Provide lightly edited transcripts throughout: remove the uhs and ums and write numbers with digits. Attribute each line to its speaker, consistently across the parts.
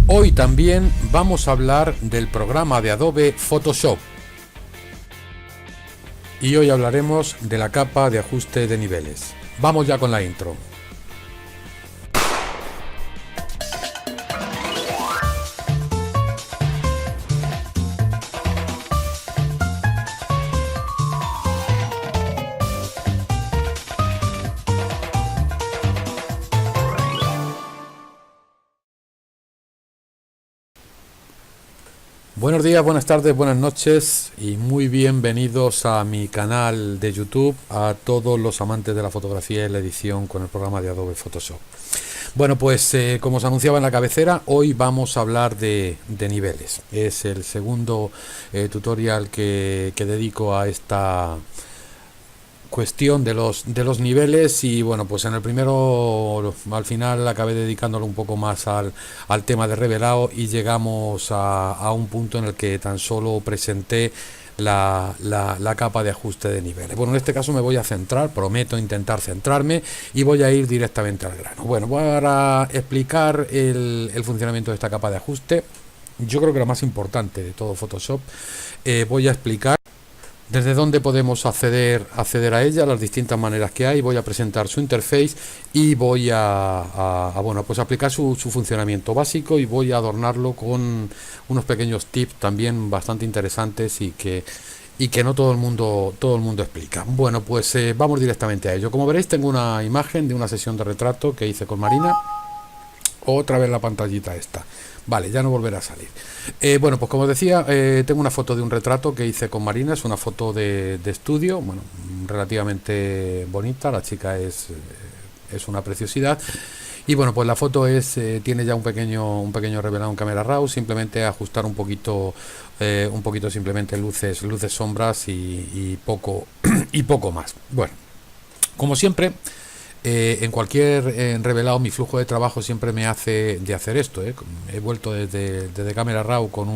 Speaker 1: Hoy también vamos a hablar del programa de Adobe Photoshop y hoy hablaremos de la capa de ajuste de niveles. Vamos ya con la intro. Buenos días, buenas tardes, buenas noches y muy bienvenidos a mi canal de YouTube, a todos los amantes de la fotografía y la edición con el programa de Adobe Photoshop. Bueno, pues como os anunciaba en la cabecera, hoy vamos a hablar de niveles. Es el segundo tutorial que dedico a esta cuestión de los niveles y bueno, pues en el primero al final acabé dedicándolo un poco más al tema de revelado y llegamos a un punto en el que tan solo presenté la capa de ajuste de niveles. Bueno, en este caso me voy a centrar, prometo intentar centrarme y voy a ir directamente al grano. Bueno, voy a explicar el funcionamiento de esta capa de ajuste. Yo creo que lo más importante de todo Photoshop. Voy a explicar desde dónde podemos acceder a ella, las distintas maneras que hay. Voy a presentar su interface y voy bueno, pues aplicar su funcionamiento básico y voy a adornarlo con unos pequeños tips también bastante interesantes y que no todo el mundo explica. Bueno, pues vamos directamente a ello. Como veréis, tengo una imagen de una sesión de retrato que hice con Marina. Otra vez la pantallita esta. Vale, ya no volverá a salir. Bueno, pues como os decía, tengo una foto de un retrato que hice con Marina. Es una foto de estudio, bueno, relativamente bonita. La chica es una preciosidad. Y bueno, pues la foto tiene ya un pequeño revelado en Camera Raw. Simplemente ajustar un poquito simplemente luces, sombras y poco más. Bueno, como siempre. En cualquier revelado mi flujo de trabajo siempre me hace de hacer esto. He vuelto desde Camera Raw con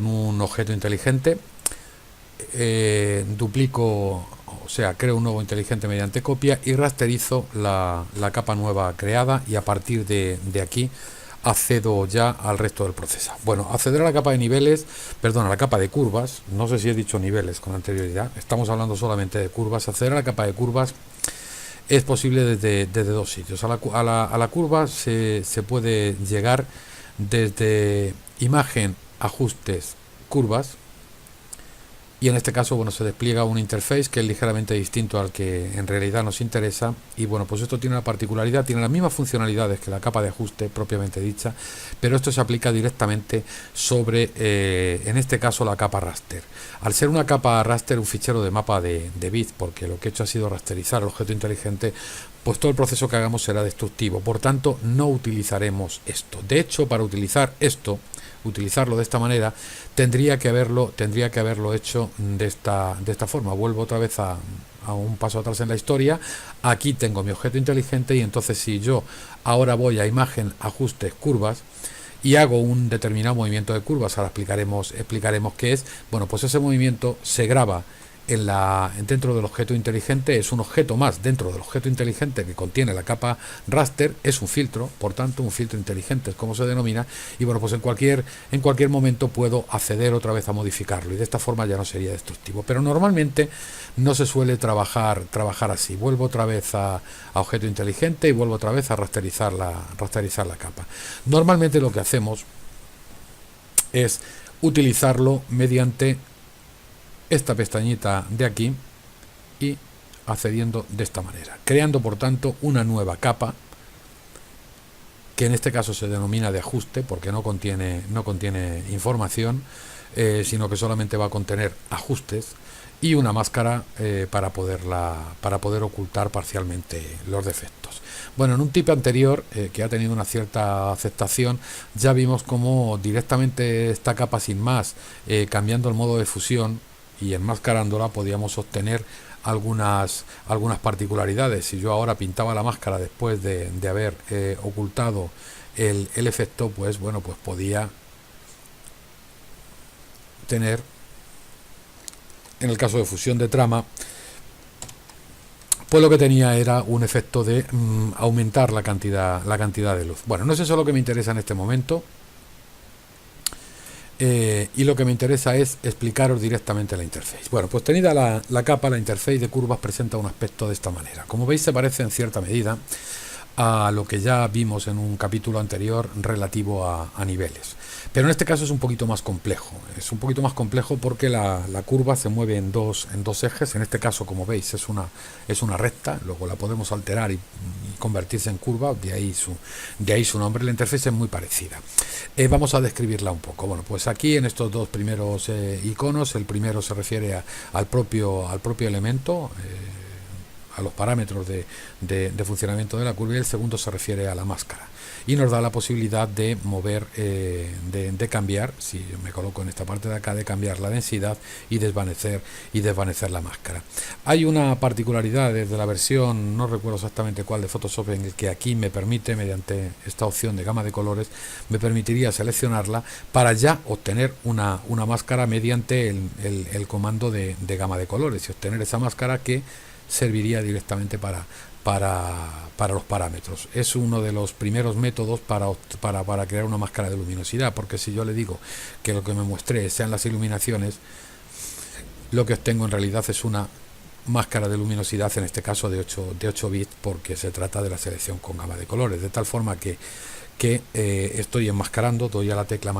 Speaker 1: un objeto inteligente, duplico, o sea, creo un nuevo inteligente mediante copia y rasterizo la capa nueva creada y a partir de aquí accedo ya al resto del proceso. Bueno, acceder a la capa de niveles, perdón, a la capa de curvas, no sé si he dicho niveles con anterioridad, estamos hablando solamente de curvas. Acceder a la capa de curvas es posible desde dos sitios. A la curva se puede llegar desde imagen, ajustes, curvas, y en este caso bueno, se despliega un interface que es ligeramente distinto al que en realidad nos interesa. Y bueno, pues esto tiene una particularidad, tiene las mismas funcionalidades que la capa de ajuste propiamente dicha, pero esto se aplica directamente sobre en este caso la capa raster. Al ser una capa raster, un fichero de mapa de bits, porque lo que he hecho ha sido rasterizar el objeto inteligente, pues todo el proceso que hagamos será destructivo. Por tanto, no utilizaremos esto. De hecho, para utilizarlo de esta manera, tendría que haberlo hecho de esta forma. Vuelvo otra vez a un paso atrás en la historia. Aquí tengo mi objeto inteligente y entonces si yo ahora voy a imagen, ajustes, curvas y hago un determinado movimiento de curvas, ahora explicaremos qué es. Bueno, pues ese movimiento se graba dentro del objeto inteligente. Es un objeto más dentro del objeto inteligente que contiene la capa raster. Es un filtro, por tanto un filtro inteligente es como se denomina, y bueno, pues en cualquier momento puedo acceder otra vez a modificarlo y de esta forma ya no sería destructivo, pero normalmente no se suele trabajar así. Vuelvo otra vez a objeto inteligente y vuelvo otra vez a rasterizar la capa. Normalmente lo que hacemos es utilizarlo mediante esta pestañita de aquí y accediendo de esta manera, creando por tanto una nueva capa que en este caso se denomina de ajuste porque no contiene información, sino que solamente va a contener ajustes y una máscara para poder ocultar parcialmente los defectos. Bueno, en un tip anterior que ha tenido una cierta aceptación, ya vimos cómo directamente esta capa sin más, cambiando el modo de fusión y enmascarándola, podíamos obtener algunas particularidades. Si yo ahora pintaba la máscara después de haber ocultado el efecto, pues bueno, pues podía tener, en el caso de fusión de trama, pues lo que tenía era un efecto de aumentar la cantidad de luz. Bueno, no es eso lo que me interesa en este momento. Y lo que me interesa es explicaros directamente la interface. Bueno, pues tenida la capa, la interface de curvas presenta un aspecto de esta manera. Como veis, se parece en cierta medida a lo que ya vimos en un capítulo anterior relativo a niveles. Pero en este caso es un poquito más complejo. Es un poquito más complejo porque la curva se mueve en dos ejes. En este caso, como veis, es una recta. Luego la podemos alterar y convertirse en curva. De ahí su nombre. La interfaz es muy parecida. Vamos a describirla un poco. Bueno, pues aquí en estos dos primeros iconos, el primero se refiere al propio elemento, a los parámetros de funcionamiento de la curva, y el segundo se refiere a la máscara y nos da la posibilidad de mover, de cambiar, si yo me coloco en esta parte de acá, de cambiar la densidad y desvanecer la máscara. Hay una particularidad desde la versión, no recuerdo exactamente cuál, de Photoshop, en el que aquí me permite, mediante esta opción de gama de colores, me permitiría seleccionarla para ya obtener una máscara mediante el comando de gama de colores y obtener esa máscara que serviría directamente para los parámetros. Es uno de los primeros métodos para crear una máscara de luminosidad, porque si yo le digo que lo que me muestre sean las iluminaciones, lo que obtengo en realidad es una máscara de luminosidad, en este caso de 8 bits, porque se trata de la selección con gama de colores, de tal forma que estoy enmascarando, doy a la tecla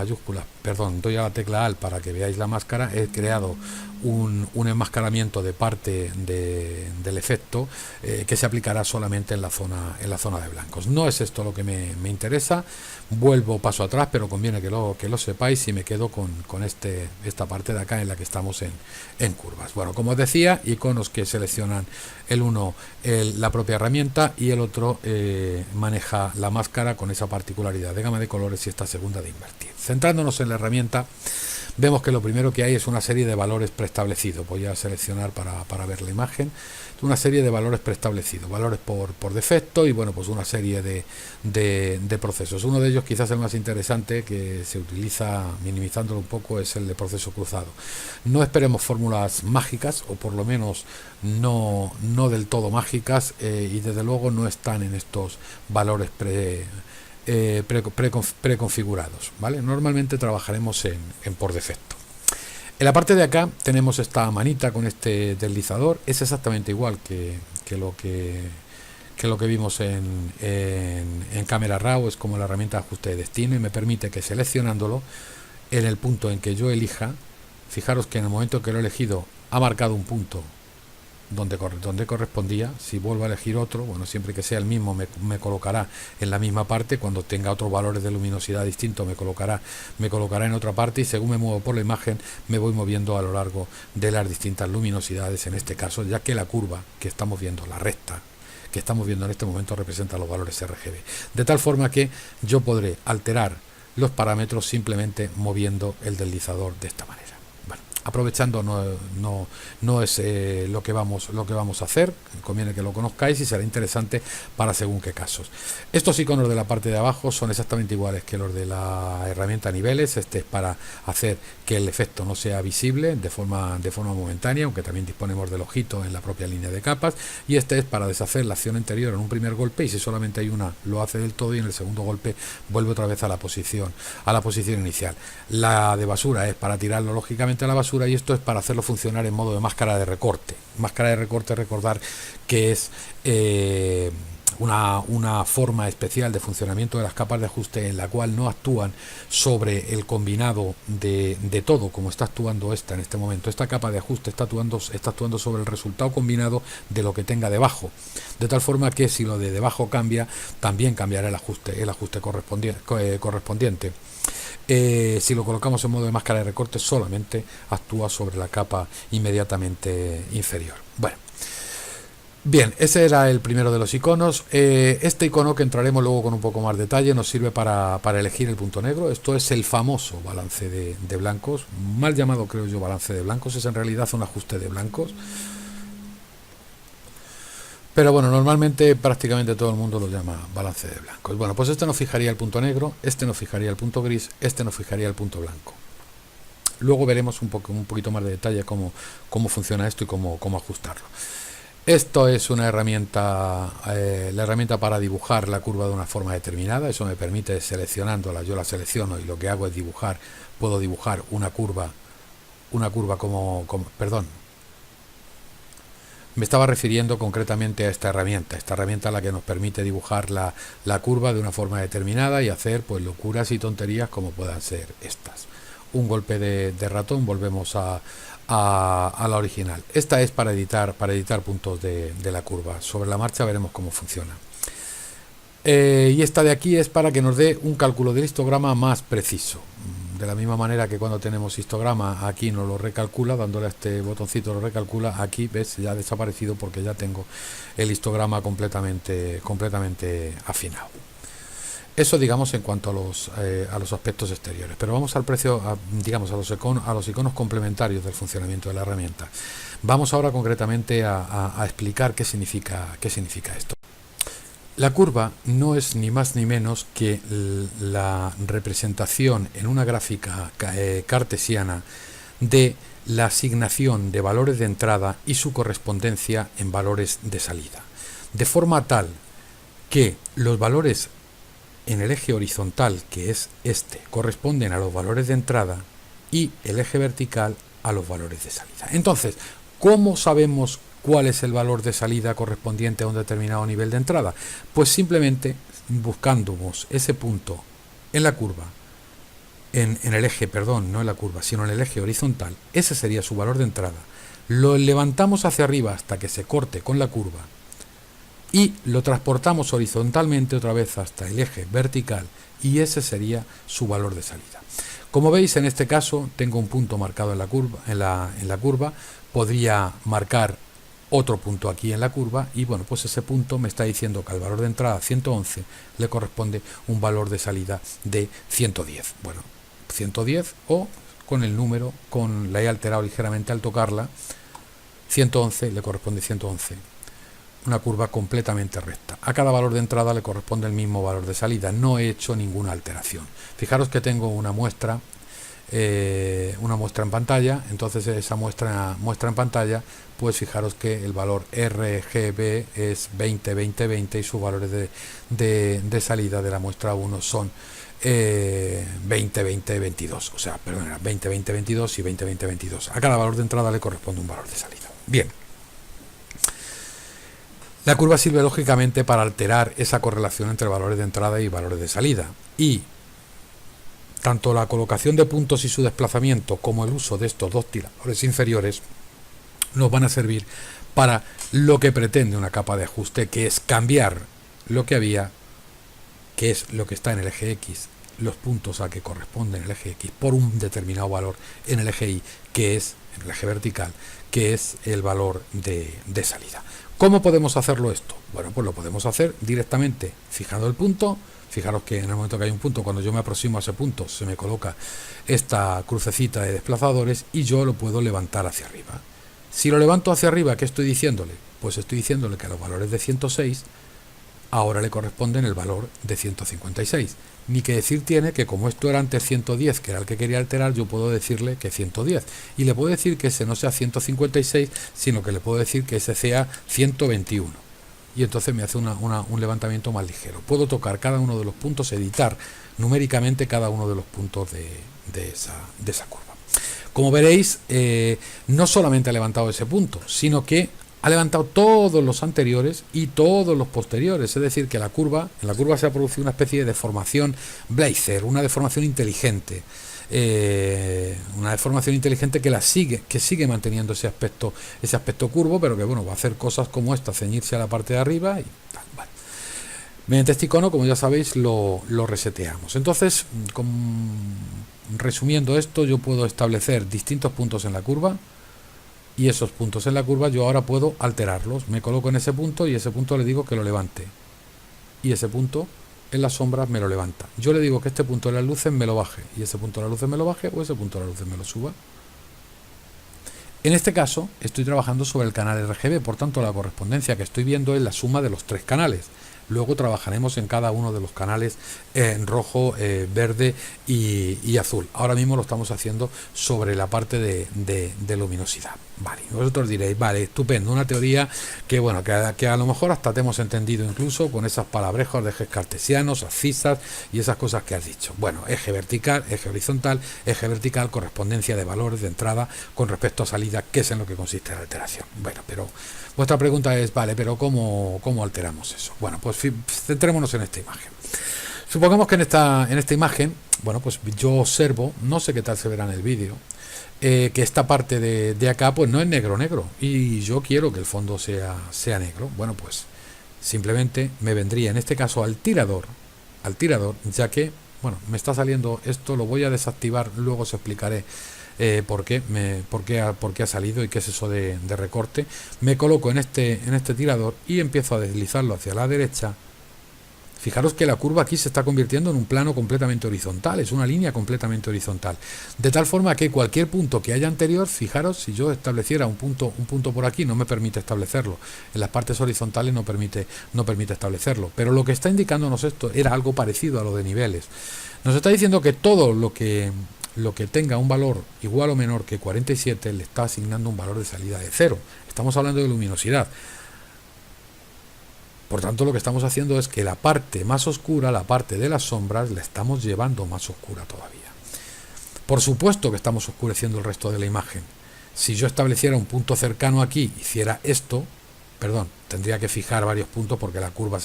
Speaker 1: Alt para que veáis la máscara. He creado un enmascaramiento de parte del efecto que se aplicará solamente en la zona de blancos. No es esto lo que me interesa. Vuelvo paso atrás, pero conviene que lo sepáis, y me quedo con esta parte de acá en la que estamos en curvas. Bueno, como os decía, iconos que seleccionan el uno la propia herramienta y el otro maneja la máscara con esa particularidad de gama de colores y esta segunda de invertir. Centrándonos en la herramienta, vemos que lo primero que hay es una serie de valores preestablecidos. Voy a seleccionar para ver la imagen. Una serie de valores preestablecidos, valores por defecto, y bueno, pues una serie de procesos. Uno de ellos, quizás el más interesante, que se utiliza minimizándolo un poco, es el de proceso cruzado. No esperemos fórmulas mágicas, o por lo menos no del todo mágicas, y desde luego no están en estos valores preconfigurados, ¿vale? Normalmente trabajaremos en por defecto. En la parte de acá tenemos esta manita con este deslizador. Es exactamente igual que lo que vimos en Camera Raw. Es como la herramienta de ajuste de destino, y me permite que, seleccionándolo en el punto en que yo elija, fijaros que en el momento que lo he elegido ha marcado un punto donde correspondía. Si vuelvo a elegir otro, bueno, siempre que sea el mismo, me colocará en la misma parte. Cuando tenga otros valores de luminosidad distintos, me colocará en otra parte, y según me muevo por la imagen, me voy moviendo a lo largo de las distintas luminosidades, en este caso, ya que la curva que estamos viendo, la recta que estamos viendo en este momento, representa los valores RGB, de tal forma que yo podré alterar los parámetros simplemente moviendo el deslizador de esta manera. Aprovechando, no es lo que vamos a hacer. Conviene que lo conozcáis y será interesante para según qué casos. Estos iconos de la parte de abajo son exactamente iguales que los de la herramienta niveles. Este es para hacer que el efecto no sea visible de forma momentánea, aunque también disponemos del ojito en la propia línea de capas, y este es para deshacer la acción anterior en un primer golpe, y si solamente hay una, lo hace del todo, y en el segundo golpe vuelve otra vez a la posición inicial. La de basura es para tirarlo lógicamente a la basura, y esto es para hacerlo funcionar en modo de máscara de recorte. Máscara de recorte, recordar que es una forma especial de funcionamiento de las capas de ajuste, en la cual no actúan sobre el combinado de todo, como está actuando esta en este momento. Esta capa de ajuste está actuando sobre el resultado combinado de lo que tenga debajo, de tal forma que si lo de debajo cambia, también cambiará el ajuste correspondiente. Si lo colocamos en modo de máscara de recorte, solamente actúa sobre la capa inmediatamente inferior. Bueno, bien, ese era el primero de los iconos. Este icono, que entraremos luego con un poco más detalle, nos sirve para elegir el punto negro. Esto es el famoso balance de blancos, mal llamado, creo yo, balance de blancos. Es en realidad un ajuste de blancos, pero bueno, normalmente prácticamente todo el mundo lo llama balance de blancos. Bueno, pues este nos fijaría el punto negro, este nos fijaría el punto gris, este nos fijaría el punto blanco. Luego veremos un poquito más de detalle cómo funciona esto y cómo ajustarlo. Esto es una herramienta, la herramienta para dibujar la curva de una forma determinada. Eso me permite, seleccionándola, yo la selecciono y lo que hago es dibujar, puedo dibujar una curva perdón, me estaba refiriendo concretamente a esta herramienta a la que nos permite dibujar la curva de una forma determinada y hacer pues locuras y tonterías como puedan ser estas. Un golpe de ratón, volvemos a la original. Esta es para editar puntos de la curva. Sobre la marcha veremos cómo funciona. Y esta de aquí es para que nos dé un cálculo del histograma más preciso. De la misma manera que cuando tenemos histograma aquí nos lo recalcula, dándole a este botoncito lo recalcula, aquí ves, ya ha desaparecido porque ya tengo el histograma completamente afinado. Eso, digamos, en cuanto a los aspectos exteriores. Pero vamos al precio, digamos, a los iconos complementarios del funcionamiento de la herramienta. Vamos ahora concretamente a explicar qué significa esto. La curva no es ni más ni menos que la representación en una gráfica cartesiana de la asignación de valores de entrada y su correspondencia en valores de salida. De forma tal que los valores en el eje horizontal, que es este, corresponden a los valores de entrada y el eje vertical a los valores de salida. Entonces, ¿cómo sabemos cuál es el valor de salida correspondiente a un determinado nivel de entrada? Pues simplemente buscamos ese punto en la curva, en el eje, perdón, no en la curva, sino en el eje horizontal. Ese sería su valor de entrada. Lo levantamos hacia arriba hasta que se corte con la curva y lo transportamos horizontalmente otra vez hasta el eje vertical y ese sería su valor de salida. Como veis, en este caso tengo un punto marcado en la curva, podría marcar otro punto aquí en la curva y bueno, pues ese punto me está diciendo que al valor de entrada 111 le corresponde un valor de salida de 110. Bueno, 110 o con el número, la he alterado ligeramente al tocarla, 111 le corresponde 111. Una curva completamente recta. A cada valor de entrada le corresponde el mismo valor de salida. No he hecho ninguna alteración. Fijaros que tengo una muestra en pantalla. Entonces esa muestra en pantalla, pues fijaros que el valor RGB es 20, 20, 20 y sus valores de salida de la muestra 1 son 20, 20, 22. O sea, perdón, 20, 20, 22 y 20, 20, 22. A cada valor de entrada le corresponde un valor de salida. Bien. La curva sirve lógicamente para alterar esa correlación entre valores de entrada y valores de salida. Y tanto la colocación de puntos y su desplazamiento como el uso de estos dos tiradores inferiores nos van a servir para lo que pretende una capa de ajuste, que es cambiar lo que había, que es lo que está en el eje X, los puntos a que corresponde en el eje X por un determinado valor en el eje Y, que es en el eje vertical, que es el valor de salida. ¿Cómo podemos hacerlo esto? Bueno, pues lo podemos hacer directamente fijando el punto. Fijaros que en el momento que hay un punto, cuando yo me aproximo a ese punto, se me coloca esta crucecita de desplazadores y yo lo puedo levantar hacia arriba. Si lo levanto hacia arriba, ¿qué estoy diciéndole? Pues estoy diciéndole que a los valores de 106 ahora le corresponden el valor de 156. Ni que decir tiene que como esto era antes 110, que era el que quería alterar, yo puedo decirle que 110. Y le puedo decir que ese no sea 156, sino que le puedo decir que ese sea 121. Y entonces me hace un levantamiento más ligero. Puedo tocar cada uno de los puntos, editar numéricamente cada uno de los puntos de esa curva. Como veréis, no solamente ha levantado ese punto, sino que ha levantado todos los anteriores y todos los posteriores. Es decir, que en la curva se ha producido una especie de deformación Blazer, una deformación inteligente. Una deformación inteligente que sigue manteniendo ese aspecto curvo, pero que bueno, va a hacer cosas como esta, ceñirse a la parte de arriba y tal. Bueno. Mediante este icono, como ya sabéis, lo reseteamos. Entonces, resumiendo esto, yo puedo establecer distintos puntos en la curva y esos puntos en la curva yo ahora puedo alterarlos. Me coloco en ese punto y ese punto le digo que lo levante y ese punto en las sombras me lo levanta. Yo le digo que este punto de las luces me lo baje y ese punto de las luces me lo baje o ese punto de las luces me lo suba. En este caso estoy trabajando sobre el canal RGB, por tanto la correspondencia que estoy viendo es la suma de los tres canales. Luego trabajaremos en cada uno de los canales en rojo, verde y azul. Ahora mismo lo estamos haciendo sobre la parte de luminosidad. Vale, vosotros diréis, vale, estupendo, una teoría que bueno, que a lo mejor hasta te hemos entendido incluso con esas palabrejos de ejes cartesianos, abscisas y esas cosas que has dicho. Bueno, eje vertical, eje horizontal, eje vertical, correspondencia de valores de entrada con respecto a salida, que es en lo que consiste la alteración. Bueno, pero vuestra pregunta es, vale, pero ¿cómo alteramos eso? Bueno, pues centrémonos en esta imagen. Supongamos que en esta imagen, bueno, pues yo observo, no sé qué tal se verá en el vídeo, que esta parte de acá pues no es negro y yo quiero que el fondo sea negro. Bueno, pues simplemente me vendría en este caso al tirador, ya que, bueno, me está saliendo esto, lo voy a desactivar, luego os explicaré por qué ha salido y qué es eso de recorte. Me coloco en este tirador y empiezo a deslizarlo hacia la derecha. Fijaros que la curva aquí se está convirtiendo en un plano completamente horizontal, es una línea completamente horizontal. De tal forma que cualquier punto que haya anterior, fijaros, si yo estableciera un punto por aquí, no me permite establecerlo. En las partes horizontales no permite establecerlo. Pero lo que está indicándonos esto era algo parecido a lo de niveles. Nos está diciendo que todo lo que tenga un valor igual o menor que 47 le está asignando un valor de salida de 0. Estamos hablando de luminosidad. Por tanto, lo que estamos haciendo es que la parte más oscura, la parte de las sombras, la estamos llevando más oscura todavía. Por supuesto que estamos oscureciendo el resto de la imagen. Si yo estableciera un punto cercano aquí, hiciera esto, tendría que fijar varios puntos porque la curva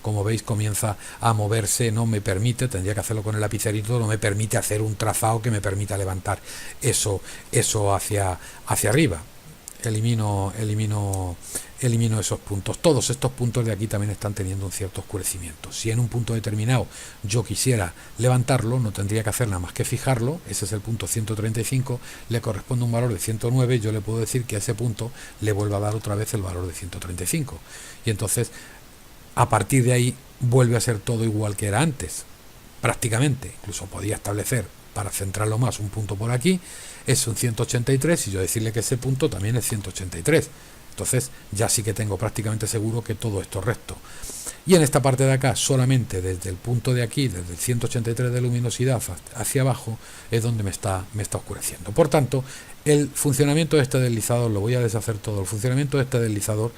Speaker 1: como veis, comienza a moverse, no me permite, tendría que hacerlo con el lapicerito, no me permite hacer un trazado que me permita levantar eso hacia arriba. Elimino esos puntos. Todos estos puntos de aquí también están teniendo un cierto oscurecimiento. Si en un punto determinado yo quisiera levantarlo, no tendría que hacer nada más que fijarlo. Ese es el punto 135, le corresponde un valor de 109, yo le puedo decir que a ese punto le vuelva a dar otra vez el valor de 135. Y entonces, a partir de ahí, vuelve a ser todo igual que era antes. Prácticamente, incluso podía establecer, para centrarlo más, un punto por aquí, es un 183 y yo decirle que ese punto también es 183. Entonces ya sí que tengo prácticamente seguro que todo esto es recto. Y en esta parte de acá, solamente desde el punto de aquí, desde el 183 de luminosidad hacia abajo, es donde me está oscureciendo. Por tanto, el funcionamiento de este deslizador, lo voy a deshacer todo, el funcionamiento de este deslizador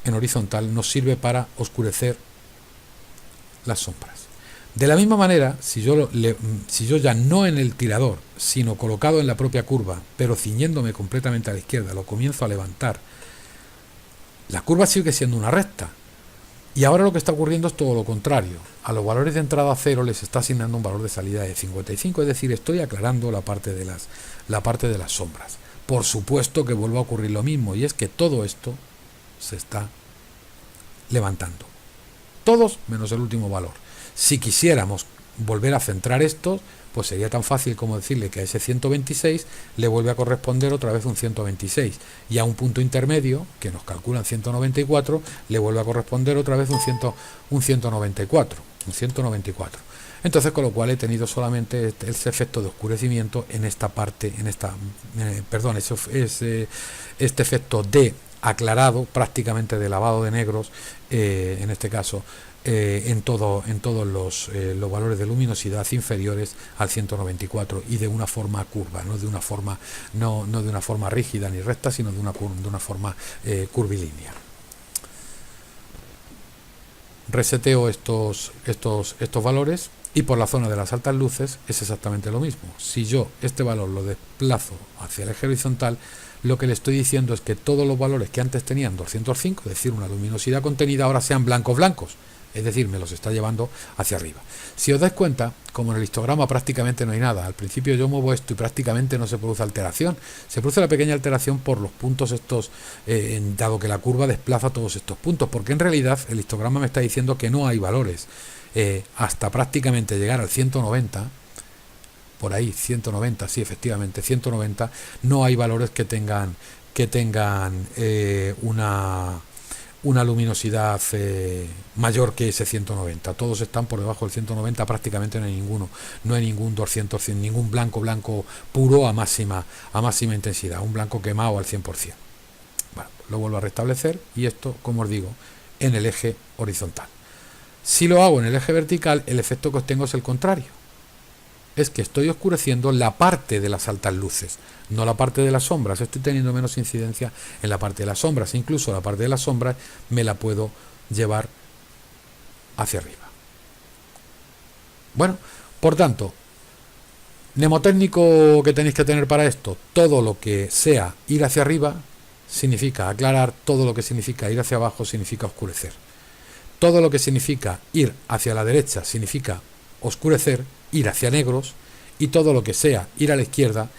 Speaker 1: en horizontal nos sirve para oscurecer las sombras. De la misma manera, si yo ya no en el tirador, sino colocado en la propia curva, pero ciñéndome completamente a la izquierda, lo comienzo a levantar, la curva sigue siendo una recta. Y ahora lo que está ocurriendo es todo lo contrario. A los valores de entrada 0 les está asignando un valor de salida de 55, es decir, estoy aclarando la parte de las sombras. Por supuesto que vuelve a ocurrir lo mismo, y es que todo esto se está levantando. Todos menos el último valor. Si quisiéramos volver a centrar esto, pues sería tan fácil como decirle que a ese 126 le vuelve a corresponder otra vez un 126 y a un punto intermedio, que nos calculan 194, le vuelve a corresponder otra vez un 194. Entonces, con lo cual he tenido solamente ese efecto de oscurecimiento en esta parte, este efecto de aclarado, prácticamente de lavado de negros, en este caso, en todos los valores de luminosidad inferiores al 194 y de una forma curva, no de una forma rígida ni recta, sino de una forma curvilínea. Reseteo estos valores y por la zona de las altas luces es exactamente lo mismo. Si yo este valor lo desplazo hacia el eje horizontal, lo que le estoy diciendo es que todos los valores que antes tenían 205, es decir, una luminosidad contenida, ahora sean blancos. Es decir, me los está llevando hacia arriba. Si os dais cuenta, como en el histograma prácticamente no hay nada, al principio yo muevo esto y prácticamente no se produce alteración. Se produce la pequeña alteración por los puntos estos, dado que la curva desplaza todos estos puntos, porque en realidad el histograma me está diciendo que no hay valores. Hasta prácticamente llegar al 190, por ahí, 190, sí, efectivamente, 190, no hay valores que tengan una luminosidad mayor que ese 190. Todos están por debajo del 190, prácticamente no hay ninguno. No hay ningún 200, ningún blanco puro a máxima intensidad, un blanco quemado al 100%. Bueno, lo vuelvo a restablecer y esto, como os digo, en el eje horizontal. Si lo hago en el eje vertical, el efecto que obtengo es el contrario. es que estoy oscureciendo la parte de las altas luces, no la parte de las sombras. Estoy teniendo menos incidencia en la parte de las sombras. Incluso la parte de las sombras me la puedo llevar hacia arriba. Bueno, por tanto, mnemotécnico que tenéis que tener para esto: todo lo que sea ir hacia arriba significa aclarar, todo lo que significa ir hacia abajo significa oscurecer. Todo lo que significa ir hacia la derecha significa oscurecer, ir hacia negros, y todo lo que sea ir a la izquierda,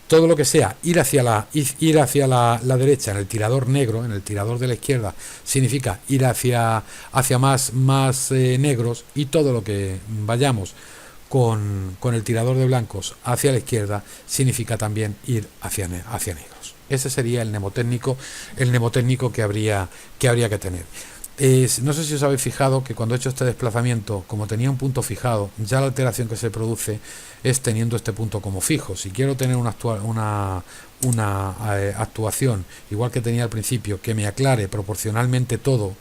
Speaker 1: todo lo que sea ir hacia la derecha en el tirador negro, en el tirador de la izquierda, significa ir hacia más negros, y todo lo que vayamos con el tirador de blancos hacia la izquierda significa también ir hacia negros. Ese sería el mnemotécnico que habría que tener. No sé si os habéis fijado que cuando he hecho este desplazamiento, como tenía un punto fijado, ya la alteración que se produce es teniendo este punto como fijo. Si quiero tener una actuación igual que tenía al principio, que me aclare proporcionalmente todo,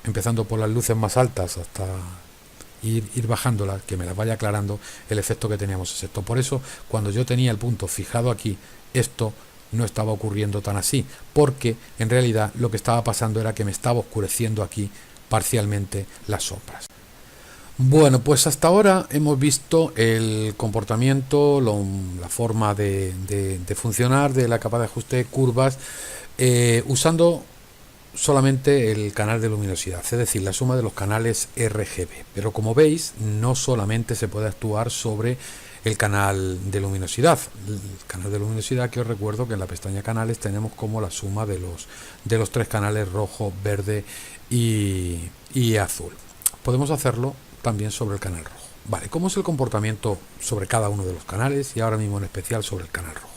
Speaker 1: empezando por las luces más altas hasta ir bajándolas, que me las vaya aclarando, el efecto que teníamos es esto. Por eso, cuando yo tenía el punto fijado aquí, esto no estaba ocurriendo tan así, porque en realidad lo que estaba pasando era que me estaba oscureciendo aquí parcialmente las sombras. Bueno, pues hasta ahora hemos visto el comportamiento, la forma de funcionar de la capa de ajuste de curvas usando solamente el canal de luminosidad, es decir, la suma de los canales RGB. Pero como veis, no solamente se puede actuar sobre el canal de luminosidad. El canal de luminosidad, que os recuerdo que en la pestaña canales tenemos como la suma de los tres canales rojo, verde y azul. Podemos hacerlo también sobre el canal rojo. Vale, ¿cómo es el comportamiento sobre cada uno de los canales y ahora mismo en especial sobre el canal rojo?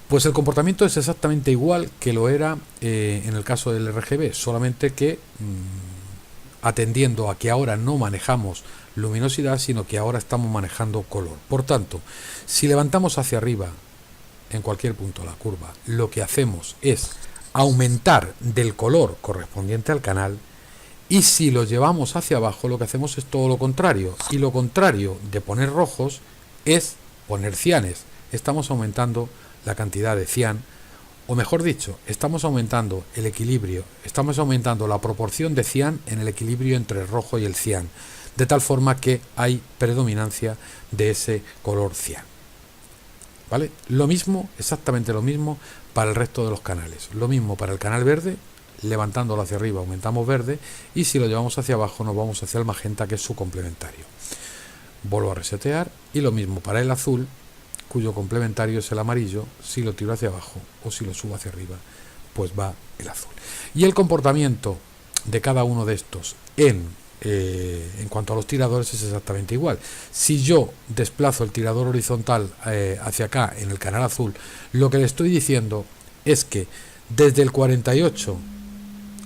Speaker 1: Pues el comportamiento es exactamente igual que lo era en el caso del RGB, solamente que atendiendo a que ahora no manejamos luminosidad, sino que ahora estamos manejando color. Por tanto, si levantamos hacia arriba en cualquier punto de la curva, lo que hacemos es aumentar del color correspondiente al canal, y si lo llevamos hacia abajo, lo que hacemos es todo lo contrario, y lo contrario de poner rojos es poner cianes. Estamos aumentando la cantidad de cian, o mejor dicho, estamos aumentando el equilibrio, estamos aumentando la proporción de cian en el equilibrio entre el rojo y el cian, de tal forma que hay predominancia de ese color cian. ¿Vale? Lo mismo, exactamente lo mismo para el resto de los canales. Lo mismo para el canal verde, levantándolo hacia arriba aumentamos verde, y si lo llevamos hacia abajo nos vamos hacia el magenta, que es su complementario. Vuelvo a resetear, y lo mismo para el azul, cuyo complementario es el amarillo. Si lo tiro hacia abajo o si lo subo hacia arriba, pues va el azul. Y el comportamiento de cada uno de estos en cuanto a los tiradores es exactamente igual. Si yo desplazo el tirador horizontal hacia acá en el canal azul, lo que le estoy diciendo es que desde el 48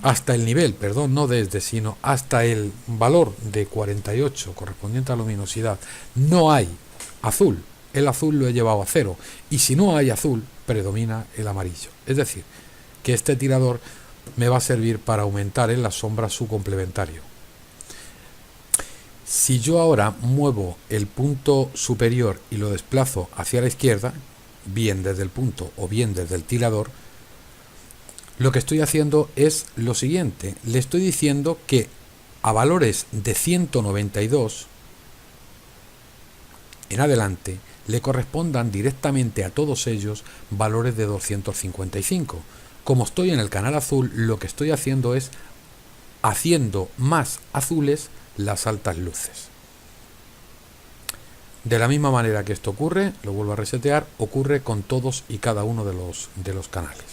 Speaker 1: hasta el nivel, perdón, no desde, sino hasta el valor de 48 correspondiente a luminosidad, no hay azul. El azul lo he llevado a 0, y si no hay azul, predomina el amarillo. Es decir, que este tirador me va a servir para aumentar en las sombras su complementario. Si yo ahora muevo el punto superior y lo desplazo hacia la izquierda, bien desde el punto o bien desde el tirador, lo que estoy haciendo es lo siguiente: le estoy diciendo que a valores de 192 en adelante le correspondan directamente a todos ellos valores de 255. Como estoy en el canal azul, lo que estoy haciendo es haciendo más azules las altas luces. De la misma manera que esto ocurre, lo vuelvo a resetear, ocurre con todos y cada uno de los canales.